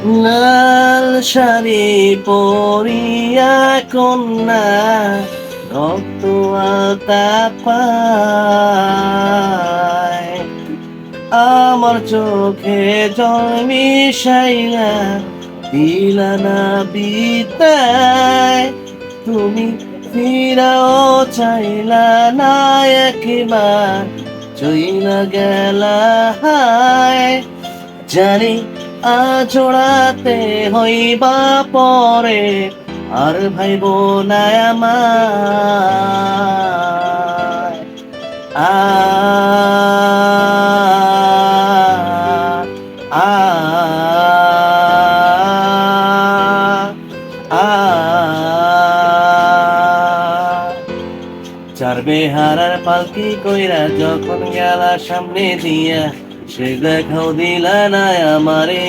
লাল শাড়ি পরিয়া কন্যা রক্ত আলতা পায়, আমার চোখে জল মিশাইলা দিলা না বিদায়। তুমি ফিরাও চাইলা না একবার, চইলা গেলা হায়। জানি আজোড়াতে হইবা পরে, আর ভাইব না আমায়। আ আ চার বেহারার পালকি কইরা যখন গেলা সামনে দিয়া, সে দেখাও দিলা না আমারে।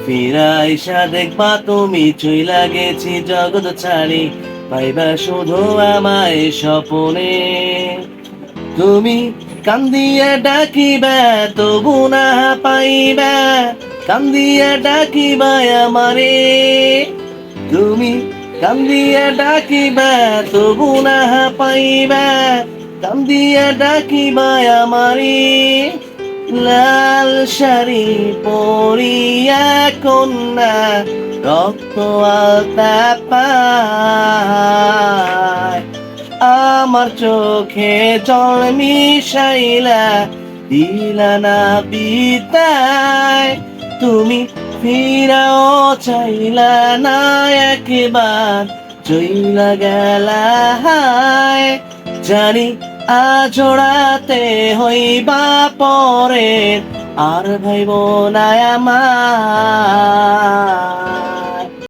ফিরা আইসা দেখবা তুমি চইলা গেছি জগৎ ছাড়ি, পাইবা শুধু আমায় স্বপনে। তুমি কান্দিয়া ডাকিবা তবু না পাইবা, কান্দিয়া ডাকিবা আমারে। তুমি কান্দিয়া ডাকিবা তবু না পাইবা, কান্দিয়া ডাকিবা আমারে। লাল শাড়ি পরিয়া কন্যা রক্ত আলতা পায়, আমার চোখে জল মিশাইলা দিলা না বিদায়। তুমি ফিরাও চাইলা না একবার, চইলা গেলা হায়। জানি আজোড়াতে হইবা পরে, আর ভাইব না আমায়।